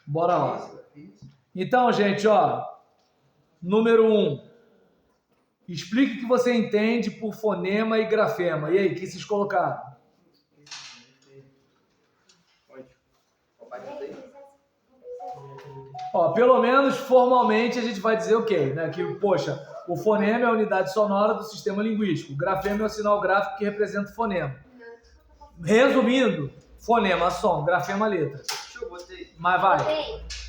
Bora lá. Então, gente, ó, número 1. Explique o que você entende por fonema e grafema. E aí, o que vocês colocaram? Ó, pelo menos formalmente a gente vai dizer o quê? Né? Que, poxa, o fonema é a unidade sonora do sistema linguístico. O grafema é o sinal gráfico que representa o fonema. Resumindo, fonema, som, grafema, letra. Mas vai.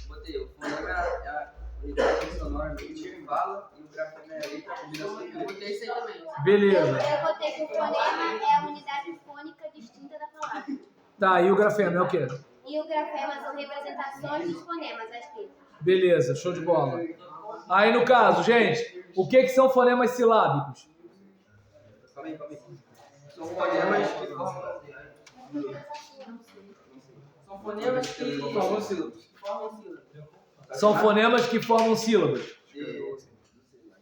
Botei. O fonema é a unidade sonora que intervala e o grafema é a letra, a combinação. Eu botei isso aí também. Beleza. Eu botei que o fonema é a unidade fônica distinta da palavra. Tá, e o grafema é o quê? E o grafema são representações dos fonemas, as letras. Beleza, show de bola. Aí no caso, gente, o que são fonemas silábicos? Calma aí. São fonemas que formam sílabas. São fonemas que formam sílabas.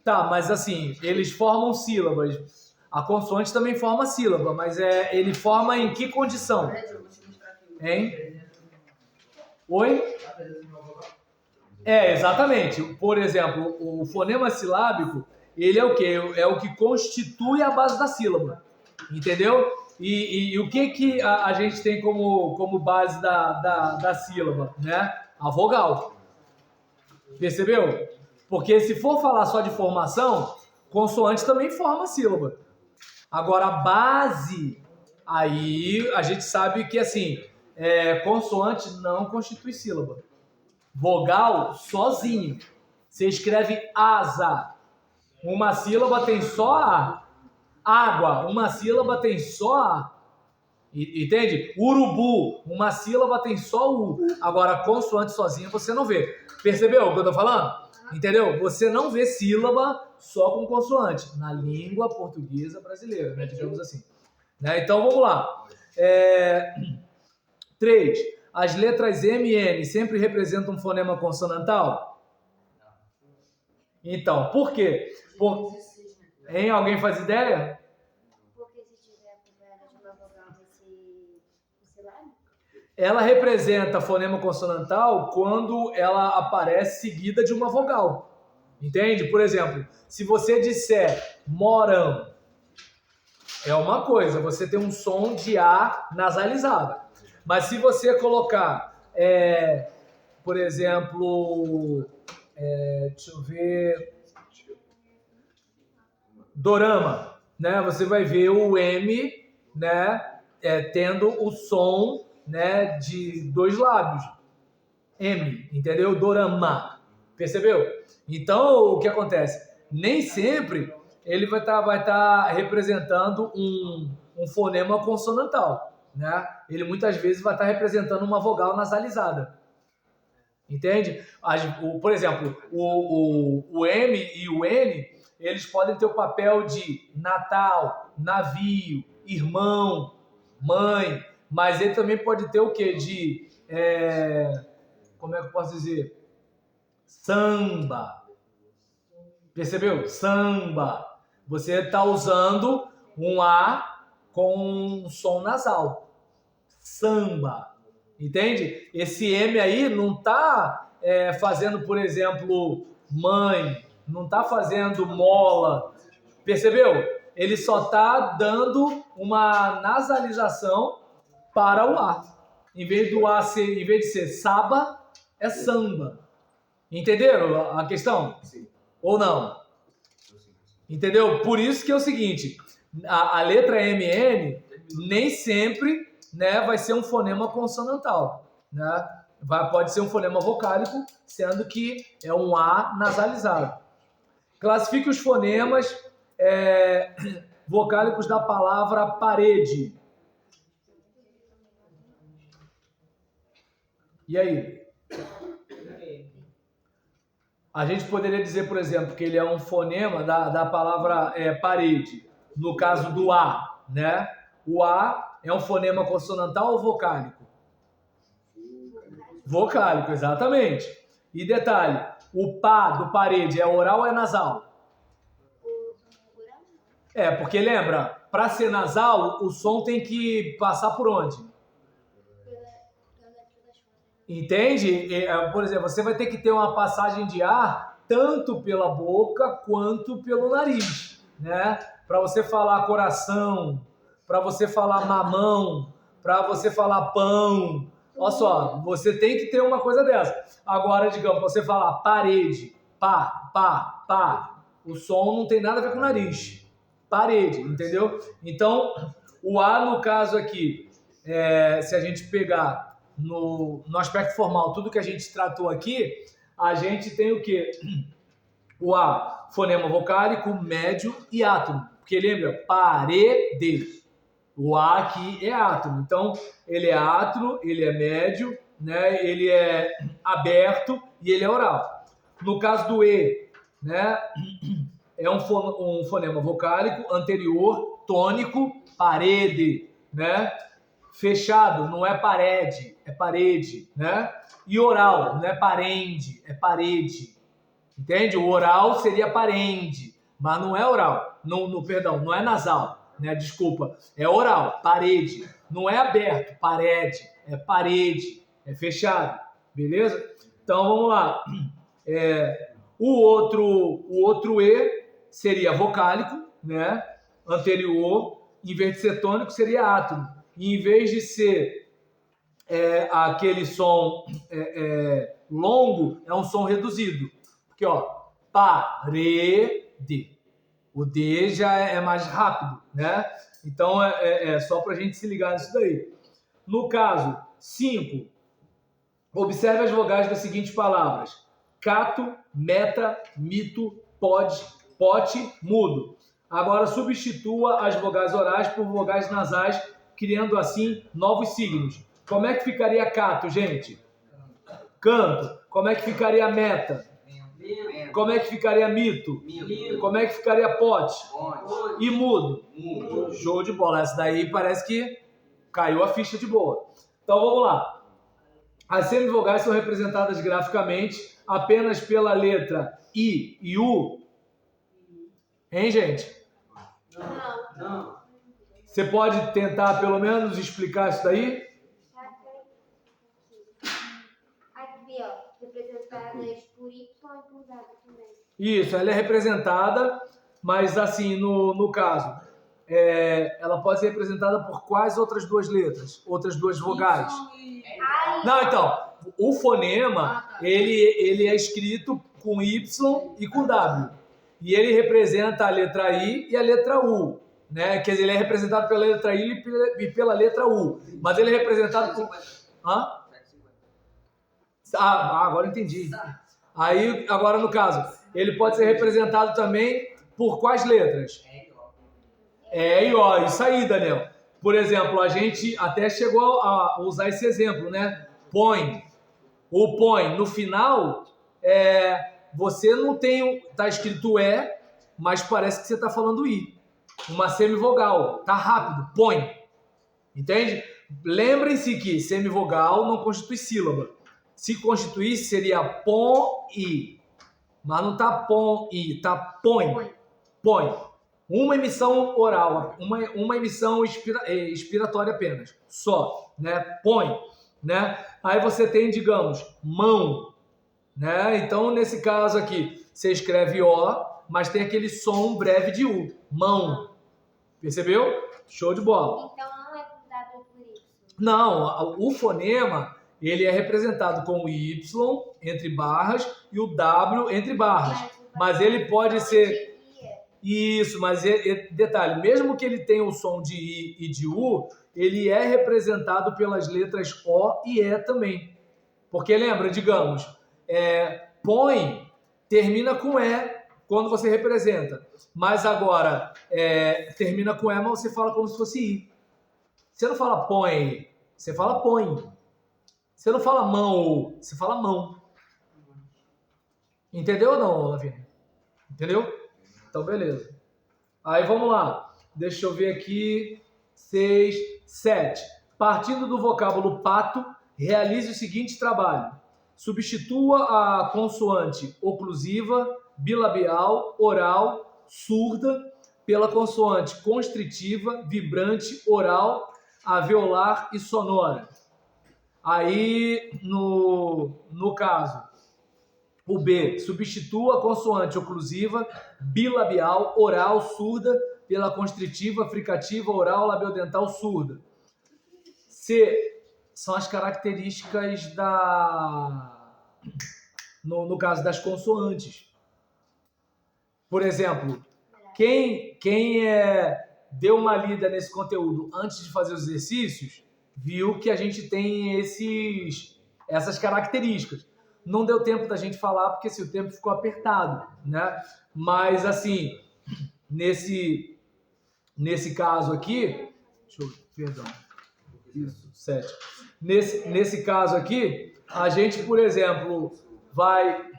Tá, mas assim, eles formam sílabas. A consoante também forma sílaba, mas ele forma em que condição? Hein? Oi? Exatamente. Por exemplo, o fonema silábico, ele é o quê? É o que constitui a base da sílaba. Entendeu? E o que a gente tem como base da sílaba? Né? A vogal. Percebeu? Porque se for falar só de formação, consoante também forma sílaba. Agora, a base, aí a gente sabe que assim, consoante não constitui sílaba. Vogal, sozinho. Você escreve asa. Uma sílaba tem só A. Água, uma sílaba tem só A. Entende? Urubu, uma sílaba tem só U. Agora, consoante sozinha você não vê. Percebeu o que eu tô falando? Entendeu? Você não vê sílaba só com consoante na língua portuguesa brasileira, né? Digamos assim. Né? Então, vamos lá. 3. As letras M e N sempre representam um fonema consonantal? Então, por quê? Hein? Alguém faz ideia? Porque se tiver acompanhada de uma vogal nesse silábico? Ela representa fonema consonantal quando ela aparece seguida de uma vogal. Entende? Por exemplo, se você disser morão, é uma coisa, você tem um som de A nasalizada. Mas se você colocar, por exemplo, deixa eu ver, dorama, né? Você vai ver o M, né? Tendo o som, né? De 2 lábios. M, entendeu? Dorama. Percebeu? Então, o que acontece? Nem sempre ele vai tá representando um fonema consonantal. Né? Ele muitas vezes vai estar representando uma vogal nasalizada. Entende? Por exemplo, o M e o N, eles podem ter o papel de Natal, navio, irmão, mãe, mas ele também pode ter o quê? De, como é que eu posso dizer? Samba. Percebeu? Samba. Você está usando um A com um som nasal. Samba. Entende? Esse M aí não está fazendo, por exemplo, mãe, não está fazendo mola. Percebeu? Ele só está dando uma nasalização para o A. Em vez de ser saba, é samba. Entenderam a questão? Sim. Ou não? Entendeu? Por isso que é o seguinte, a letra MN nem sempre, né, vai ser um fonema consonantal, né? Pode ser um fonema vocálico, sendo que é um A nasalizado. Classifique os fonemas vocálicos da palavra parede. E aí? A gente poderia dizer, por exemplo, que ele é um fonema da palavra parede, no caso do A, né? O A é um fonema consonantal ou vocálico? Vocálico, exatamente. E detalhe, o pá do parede é oral ou é nasal? Porque lembra, para ser nasal, o som tem que passar por onde? Entende? Por exemplo, você vai ter que ter uma passagem de ar tanto pela boca quanto pelo nariz, né? Para você falar coração, para você falar mamão, para você falar pão. Olha só, você tem que ter uma coisa dessa. Agora, digamos, você falar parede, pá, pá, pá, o som não tem nada a ver com o nariz. Parede, entendeu? Então, o A, no caso aqui, se a gente pegar no aspecto formal tudo que a gente tratou aqui, a gente tem o quê? O A, fonema vocálico, médio e átono. Porque lembra, parede. O A aqui é átono. Então, ele é átono, ele é médio, né? Ele é aberto e ele é oral. No caso do E, né? É um fonema vocálico anterior, tônico, parede, né? Fechado, não é parede, é parede, né? E oral, não é parende, é parede. Entende? O oral seria parende, mas não é oral. Perdão, não é nasal, né? Desculpa. É oral, parede. Não é aberto, parede. É parede, é fechado. Beleza? Então, vamos lá. O outro E seria vocálico, né? Anterior. Em vez de ser tônico, seria átono. E em vez de ser aquele som longo, é um som reduzido. Porque, ó, parede. O D já é mais rápido, né? Então, é só pra gente se ligar nisso daí. No caso 5, observe as vogais das seguintes palavras. Cato, meta, mito, pode, pote, mudo. Agora, substitua as vogais orais por vogais nasais, criando assim novos signos. Como é que ficaria cato, gente? Canto. Como é que ficaria meta? Como é que ficaria mito? Como é que ficaria pote? E mudo? Show de bola. Essa daí parece que caiu a ficha de boa. Então vamos lá. As semivogais são representadas graficamente apenas pela letra I e U. Hein, gente? Não. Você pode tentar pelo menos explicar isso daí? Aqui, ó, representadas por Y e por W também. Isso, ela é representada, mas assim, no caso, ela pode ser representada por quais outras duas letras? Outras duas vogais? Não, então, o fonema, ele é escrito com Y e com W. E ele representa a letra I e a letra U, né? Quer dizer, ele é representado pela letra I e pela letra U. Mas ele é representado por... Hã? Agora eu entendi. Aí, agora no caso, ele pode ser representado também por quais letras? E O. Isso aí, Daniel. Por exemplo, a gente até chegou a usar esse exemplo, né? Põe. O põe no final, você não tem, tá escrito mas parece que você tá falando I. Uma semivogal, tá rápido, põe. Entende? Lembrem-se que semivogal não constitui sílaba. Se constituísse, seria pom-i. Mas não tá pom-i, tá põe. Põe. Uma emissão oral, uma emissão expiratória apenas. Só, né? Põe, né? Aí você tem, digamos, mão, né? Então, nesse caso aqui, você escreve O, mas tem aquele som breve de U. Mão. Percebeu? Show de bola. Então não é por W por Y. Não, o fonema, ele é representado com o Y entre barras e o W entre barras. Mas ele pode ser... Isso, mas detalhe, mesmo que ele tenha o som de I e de U, ele é representado pelas letras O e E também. Porque lembra, digamos, põe, termina com E quando você representa. Mas agora, termina com E, mas você fala como se fosse I. Você não fala põe, você fala põe. Você não fala mão, você fala mão. Entendeu ou não, Lavínia? Entendeu? Então, beleza. Aí, vamos lá. Deixa eu ver aqui. 6, 7. Partindo do vocábulo pato, realize o seguinte trabalho. Substitua a consoante oclusiva, bilabial, oral, surda, pela consoante constritiva, vibrante, oral, alveolar e sonora. Aí, no caso, o B, substitua a consoante oclusiva, bilabial, oral, surda, pela constritiva, fricativa, oral, labiodental, surda. C, são as características no caso das consoantes. Por exemplo, quem deu uma lida nesse conteúdo antes de fazer os exercícios, viu que a gente tem essas características. Não deu tempo da gente falar, porque assim, o tempo ficou apertado, né? Mas, assim, nesse caso aqui... Perdão. Isso, 7. Nesse caso aqui, a gente, por exemplo, vai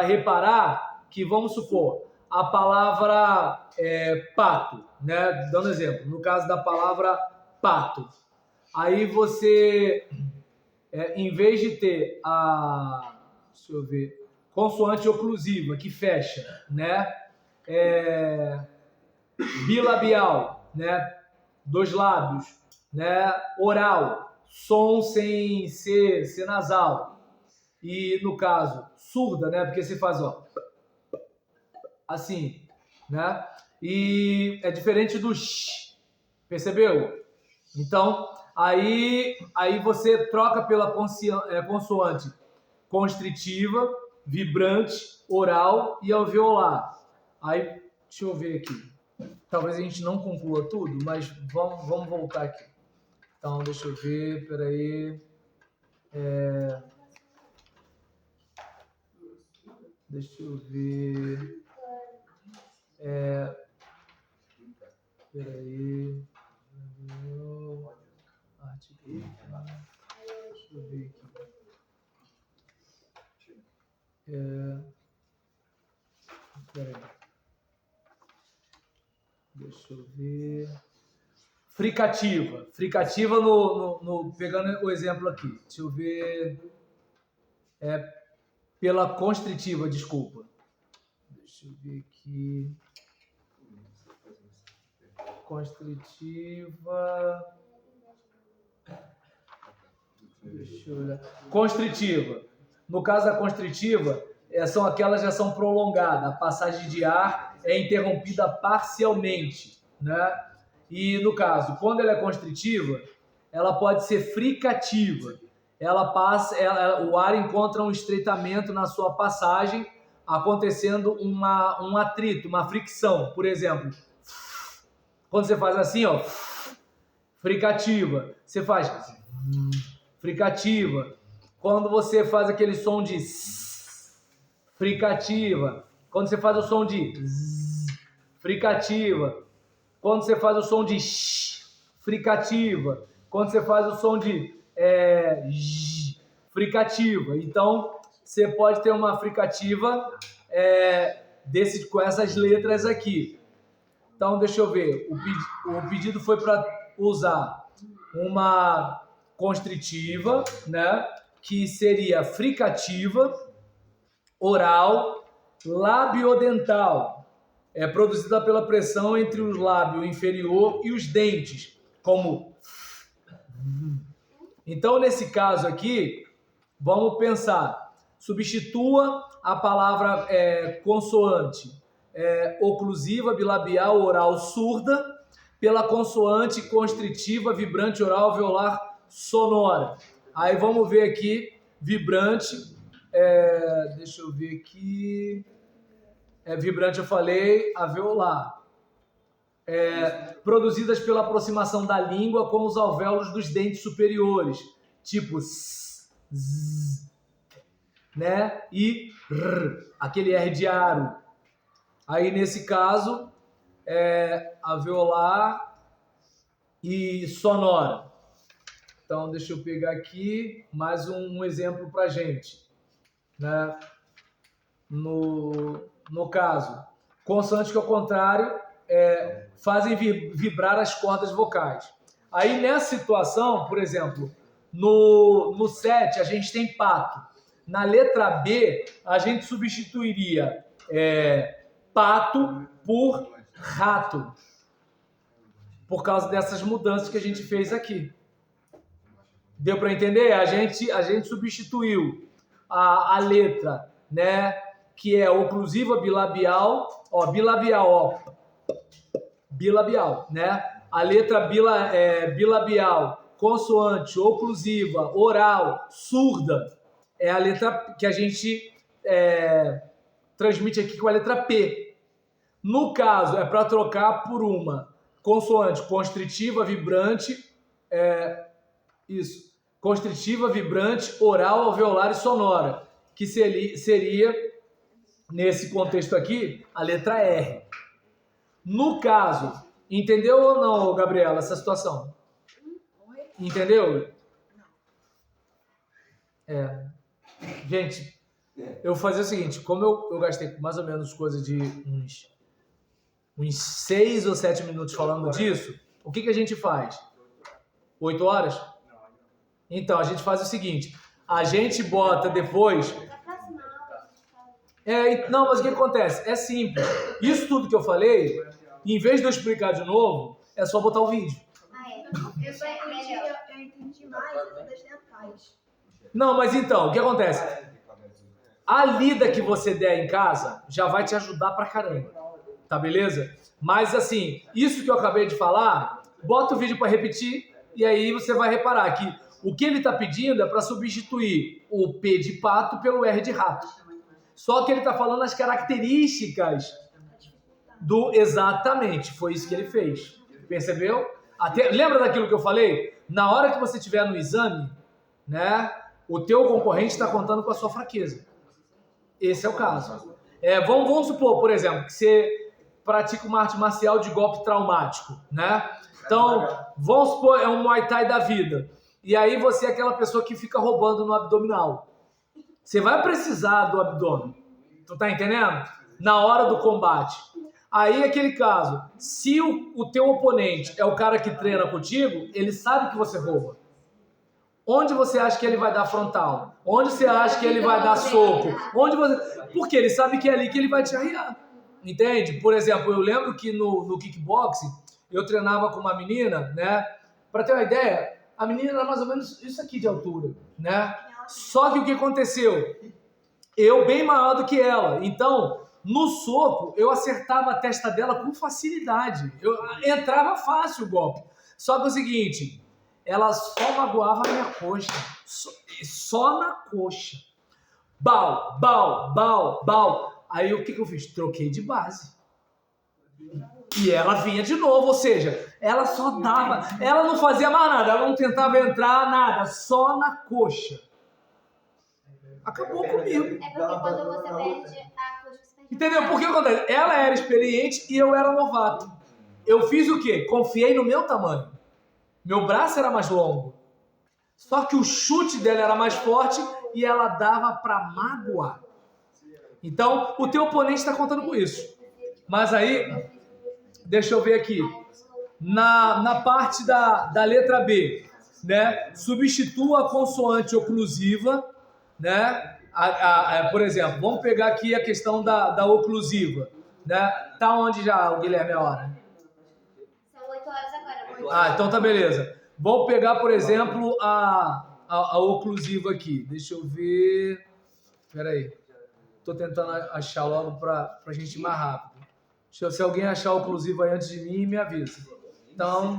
reparar que, vamos supor, a palavra pato, né? Dando exemplo, no caso da palavra pato. Aí você, em vez de ter deixa eu ver, consoante oclusiva, que fecha, né? Bilabial, né? 2 lábios, né? Oral, som sem ser nasal. E, no caso, surda, né? Porque você faz, ó, assim, né? E é diferente do sh, percebeu? Então, aí você troca pela consoante constritiva, vibrante, oral e alveolar. Aí, deixa eu ver aqui. Talvez a gente não conclua tudo, mas vamos voltar aqui. Então, deixa eu ver, peraí. Deixa eu ver. Peraí. Deixa eu ver aqui. Peraí. Deixa eu ver. Fricativa. Fricativa pegando o exemplo aqui. Deixa eu ver. Pela constritiva, desculpa. Deixa eu ver aqui. Constritiva. Deixa eu olhar. Constritiva. No caso da constritiva, são aquelas que já são prolongadas. A passagem de ar é interrompida parcialmente, né? E no caso, quando ela é constritiva, ela pode ser fricativa. O ar encontra um estreitamento na sua passagem, acontecendo um atrito, uma fricção. Por exemplo, quando você faz assim, ó, fricativa, você faz fricativa. Quando você faz aquele som de fricativa. Quando você faz o som de fricativa. Quando você faz o som de fricativa. Quando você faz o som de fricativa. Então, você pode ter uma fricativa com essas letras aqui. Então, deixa eu ver. O pedido foi para usar uma constritiva, né? Que seria fricativa, oral, labiodental. É produzida pela pressão entre o lábio inferior e os dentes, como... Então, nesse caso aqui, vamos pensar. Substitua a palavra consoante oclusiva, bilabial, oral, surda, pela consoante constritiva, vibrante, oral, alveolar, sonora. Aí vamos ver aqui, vibrante, deixa eu ver aqui, vibrante eu falei, alveolar. Produzidas pela aproximação da língua com os alvéolos dos dentes superiores, tipo né? E aquele R de aro. Aí, nesse caso, alveolar e sonora. Então, deixa eu pegar aqui mais um exemplo para a gente. Né? No caso, consoantes que, ao contrário, fazem vibrar as cordas vocais. Aí, nessa situação, por exemplo, no 7, a gente tem pato. Na letra B, a gente substituiria pato por rato, por causa dessas mudanças que a gente fez aqui. Deu para entender? A gente substituiu a letra, né, que é oclusiva bilabial, ó, bilabial, ó, bilabial, né? A letra bilabial, consoante, oclusiva, oral, surda, é a letra que a gente transmite aqui com a letra P. No caso, é para trocar por uma consoante constritiva, vibrante, constritiva, vibrante, oral, alveolar e sonora, que seria, nesse contexto aqui, a letra R. No caso, entendeu ou não, Gabriela, essa situação? Entendeu? Gente, eu fazia o seguinte, como eu gastei mais ou menos coisa de uns 6 ou 7 minutos falando disso, o que a gente faz? 8 horas? Então, a gente faz o seguinte, a gente bota depois... Não, mas o que acontece? É simples. Isso tudo que eu falei, em vez de eu explicar de novo, é só botar o vídeo. Eu entendi mais das dentais. Não, mas então, o que acontece? A lida que você der em casa já vai te ajudar pra caramba. Tá beleza? Mas assim, isso que eu acabei de falar, bota o vídeo pra repetir e aí você vai reparar que o que ele tá pedindo é pra substituir o P de pato pelo R de rato. Só que ele tá falando as características do... Exatamente, foi isso que ele fez. Percebeu? Lembra daquilo que eu falei? Na hora que você estiver no exame, né, o teu concorrente está contando com a sua fraqueza. Esse é o caso. Vamos supor, por exemplo, que você pratica uma arte marcial de golpe traumático, né? Então, vamos supor, é um Muay Thai da vida. E aí você é aquela pessoa que fica roubando no abdominal. Você vai precisar do abdômen. Tu tá entendendo? Na hora do combate. Aí, aquele caso, se o teu oponente é o cara que treina contigo, ele sabe que você rouba. Onde você acha que ele vai dar frontal? Onde você acha que ele vai dar soco? Porque ele sabe que é ali que ele vai te arriar. Entende? Por exemplo, eu lembro que no kickboxing, eu treinava com uma menina, né? Pra ter uma ideia, a menina era mais ou menos isso aqui de altura, né? Só que o que aconteceu? Eu bem maior do que ela. Então, no soco, eu acertava a testa dela com facilidade. Entrava fácil o golpe. Só que é o seguinte, ela só magoava a minha coxa. Só na coxa. Bau, bau, bau, bau. Aí o que eu fiz? Troquei de base. E ela vinha de novo, ou seja, ela só dava, ela não fazia mais nada, ela não tentava entrar, nada, só na coxa. Acabou comigo. É porque quando você perde a coxa, você perde. Entendeu? Porque acontece? Ela era experiente e eu era novato. Eu fiz o quê? Confiei no meu tamanho. Meu braço era mais longo. Só que o chute dela era mais forte e ela dava pra magoar. Então, o teu oponente está contando com isso. Mas aí, deixa eu ver aqui. Na parte da letra B, né? Substitua a consoante oclusiva, né? Por exemplo, vamos pegar aqui a questão da oclusiva, né? Tá onde já, o Guilherme, a hora? São 8 horas agora. Então tá beleza. Vamos pegar, por exemplo, a oclusiva aqui. Deixa eu ver. Espera aí. Tô tentando achar logo pra gente ir mais rápido. Se alguém achar a oclusiva aí antes de mim, me avisa. Então,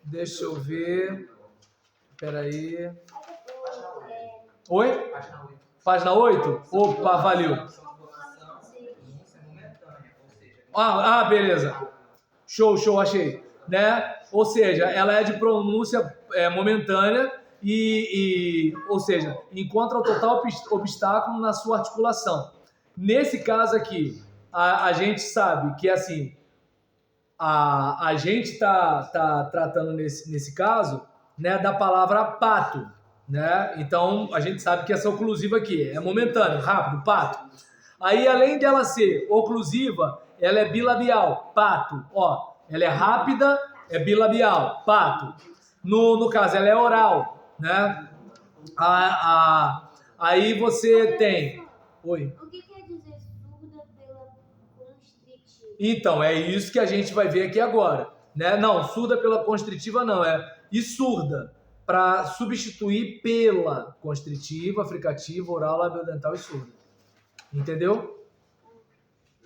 deixa eu ver. Espera aí. Oi? Página 8? Opa, valeu. Beleza. Show, achei. Né? Ou seja, ela é de pronúncia momentânea ou seja, encontra o total obstáculo na sua articulação. Nesse caso aqui, a gente sabe que assim, a gente tá tratando nesse caso, né, da palavra pato, né? Então a gente sabe que essa oclusiva aqui é momentânea, rápido, pato. Aí além dela ser oclusiva, ela é bilabial, pato, ó, ela é rápida, é bilabial, pato. No caso, ela é oral, né? Aí você tem... Oi? O que quer dizer surda pela constritiva? Então, é isso que a gente vai ver aqui agora, né? Não, surda pela constritiva não, e surda. para substituir pela constritiva, fricativa, oral, labiodental e surda. Entendeu?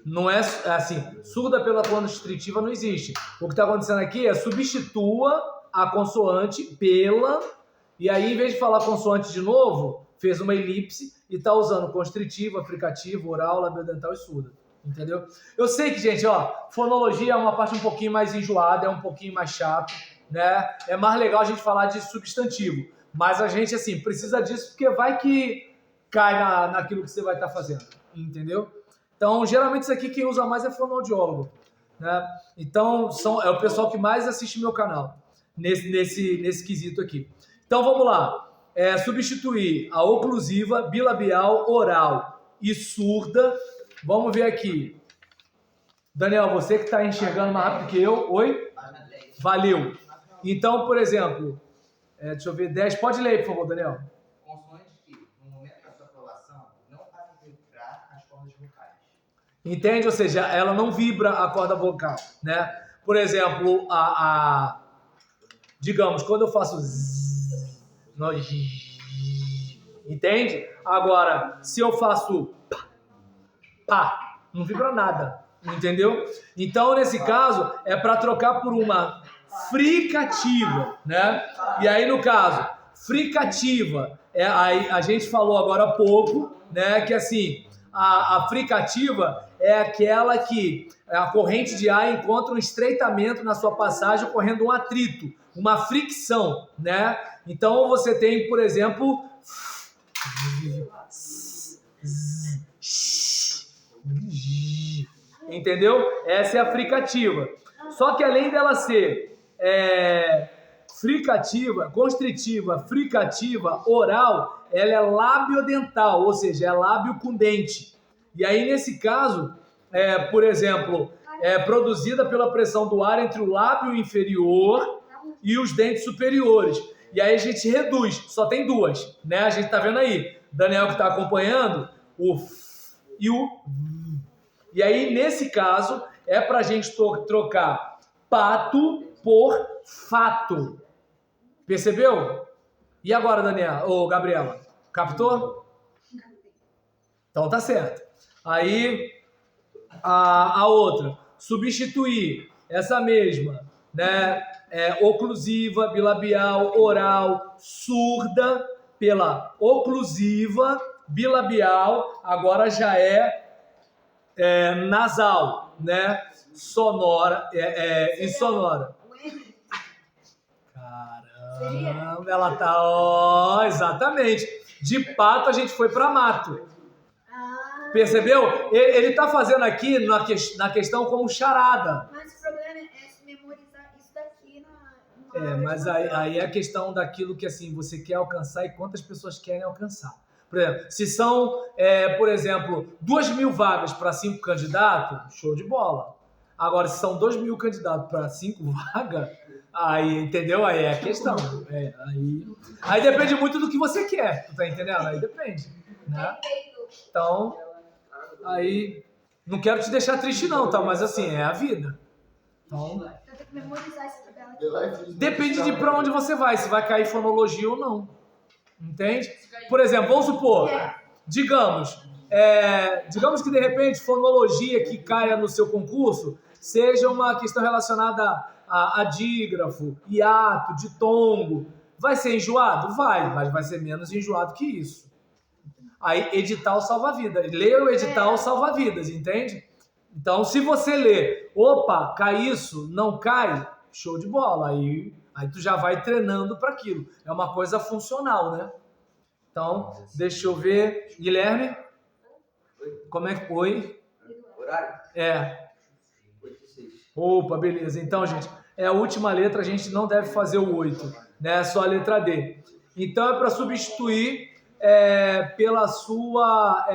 Não é assim, surda pela constritiva não existe. O que está acontecendo aqui é substitua a consoante pela, e aí em vez de falar consoante de novo, fez uma elipse e está usando constritiva, fricativa, oral, labiodental e surda. Entendeu? Eu sei que, gente, fonologia é uma parte um pouquinho mais enjoada, é um pouquinho mais chato, né? É mais legal a gente falar de substantivo. Mas a gente, assim, precisa disso porque vai que cai naquilo que você vai estar fazendo. Entendeu? Então, geralmente isso aqui quem usa mais é fonoaudiólogo, né? Então, é o pessoal que mais assiste meu canal nesse quesito aqui. Então, vamos lá. Substituir a oclusiva, bilabial, oral e surda. Vamos ver aqui. Daniel, você que está enxergando mais rápido que eu. Oi? Valeu. Então, por exemplo, deixa eu ver, 10. Pode ler, por favor, Daniel. Consoantes que, no momento da sua aprovação, não fazem vibrar as cordas vocais. Entende? Ou seja, ela não vibra a corda vocal, né? Por exemplo, digamos, quando eu faço zzz, entende? Agora, se eu faço pá, não vibra nada, entendeu? Então, nesse caso, é para trocar por uma fricativa, né? E aí, no caso, fricativa, a gente falou agora há pouco, né? Que assim, a fricativa é aquela que a corrente de ar encontra um estreitamento na sua passagem, ocorrendo um atrito, uma fricção, né? Então, você tem, por exemplo, entendeu? Essa é a fricativa. Só que além dela ser fricativa, constritiva, fricativa, oral, ela é labiodental, ou seja, é lábio com dente. E aí, nesse caso, por exemplo, é produzida pela pressão do ar entre o lábio inferior e os dentes superiores. E aí a gente reduz, só tem duas, né? A gente tá vendo aí, Daniel que está acompanhando, o F e o V. E aí, nesse caso, é pra gente trocar pato por fato. Percebeu? E agora, Daniela? Ou Gabriela? Captou? Então tá certo. Aí, a outra. Substituir essa mesma, né? Oclusiva, bilabial, oral, surda pela oclusiva, bilabial, agora já nasal, né? Sonora, insonora. Caramba, ela tá, exatamente. De pato a gente foi para mato. Percebeu? Ele tá fazendo aqui na questão como charada. Mas o problema é se memorizar isso daqui na Mas aí é a questão daquilo que assim você quer alcançar e quantas pessoas querem alcançar. Por exemplo, se são, por exemplo, 2.000 vagas para 5 candidatos, show de bola. Agora, se são 2.000 candidatos para 5 vagas, aí, entendeu? Aí é a questão. Aí depende muito do que você quer, tu tá entendendo? Aí depende, né? Então, aí, não quero te deixar triste não, tá? Mas assim, é a vida. Então, eu tenho que memorizar essa tabela aqui. depende de para onde você vai, se vai cair fonologia ou não. Entende? Por exemplo, vamos supor, digamos que de repente fonologia que caia no seu concurso seja uma questão relacionada a dígrafo, hiato, ditongo. Vai ser enjoado? Vai, mas vai ser menos enjoado que isso. Aí, edital salva-vidas. Lê o edital salva-vidas, entende? Então, se você lê, opa, cai isso, não cai, show de bola. Aí tu já vai treinando para aquilo. É uma coisa funcional, né? Então, deixa eu ver. Guilherme? Como é que foi? Horário? 8:06. Opa, beleza. Então, gente, a última letra, a gente não deve fazer o 8, né? Só a letra D. Então, é para substituir pela sua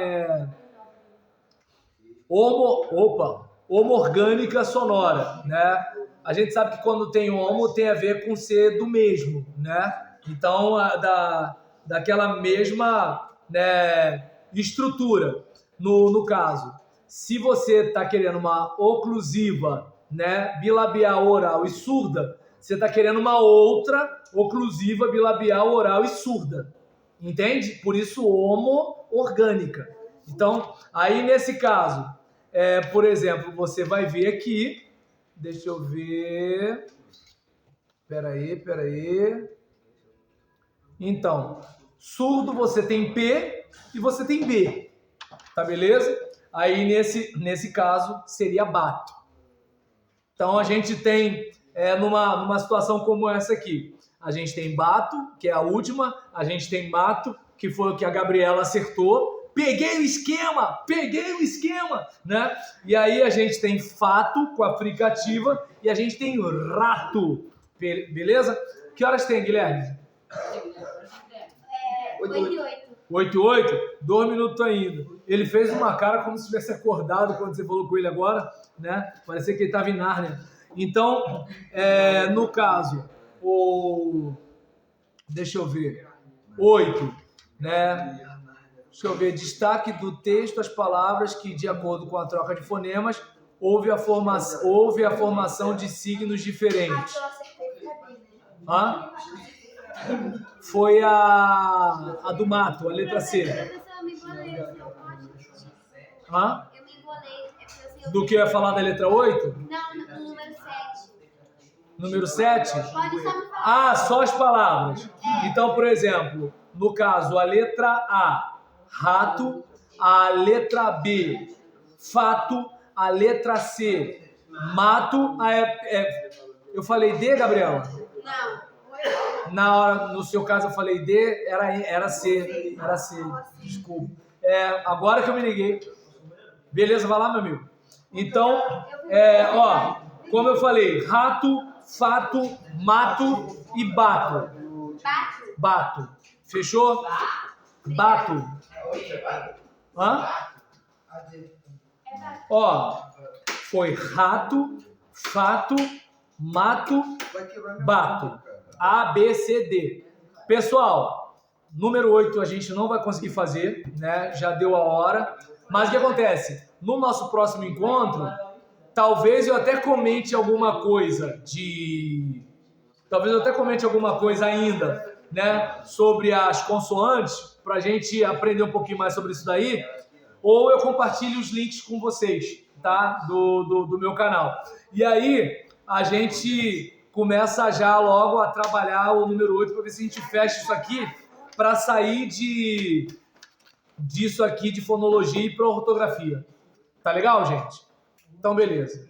homo-orgânica sonora, né? A gente sabe que quando tem homo, tem a ver com ser do mesmo, né? Então, daquela mesma, né, estrutura. No caso, se você está querendo uma oclusiva, né, bilabial, oral e surda, você está querendo uma outra oclusiva, bilabial, oral e surda. Entende? Por isso, homo-orgânica. Então, aí nesse caso, por exemplo, você vai ver aqui, deixa eu ver, peraí. Então, surdo você tem P e você tem B, tá beleza? Aí nesse caso seria bato. Então a gente tem, numa situação como essa aqui, a gente tem bato, que é a última, a gente tem mato, que foi o que a Gabriela acertou. Peguei o esquema, né? E aí a gente tem fato com a fricativa e a gente tem rato, beleza? Que horas tem, Guilherme? 8 8:08? 2 minutos ainda. Ele fez uma cara como se tivesse acordado quando você falou com ele agora, né? Parecia que ele estava em Nárnia. Então, no caso, deixa eu ver, 8, né? Deixa eu ver, destaque do texto as palavras que, de acordo com a troca de fonemas, houve a formação de signos diferentes. eu acertei, fica bem, né? Hã? Foi a do mato, a letra C. Professor, eu me embolei, não pode? Hã? Eu me embolei. Porque assim, Do que eu ia falar da letra 8? Não, no número 7. Número 7? Pode só me falar. Ah, só as palavras. Então, por exemplo, no caso, a letra A, rato, a letra B, fato, a letra C, mato, eu falei D, Gabriela? Não. No seu caso eu falei D, era C, desculpa. Agora que eu me liguei. Beleza, vai lá, meu amigo. Então, como eu falei, rato, fato, mato e bato. Bato. Fechou? Bato. Hã? Foi rato, fato, mato, bato. A, B, C, D. Pessoal, número 8 a gente não vai conseguir fazer, né? Já deu a hora. Mas o que acontece? No nosso próximo encontro, talvez eu até comente alguma coisa ainda, né? Sobre as consoantes, para a gente aprender um pouquinho mais sobre isso daí. Ou eu compartilho os links com vocês, tá? Do meu canal. E aí, a gente começa já logo a trabalhar o número 8 para ver se a gente fecha isso aqui para sair disso aqui de fonologia e para ortografia. Tá legal, gente? Então, beleza.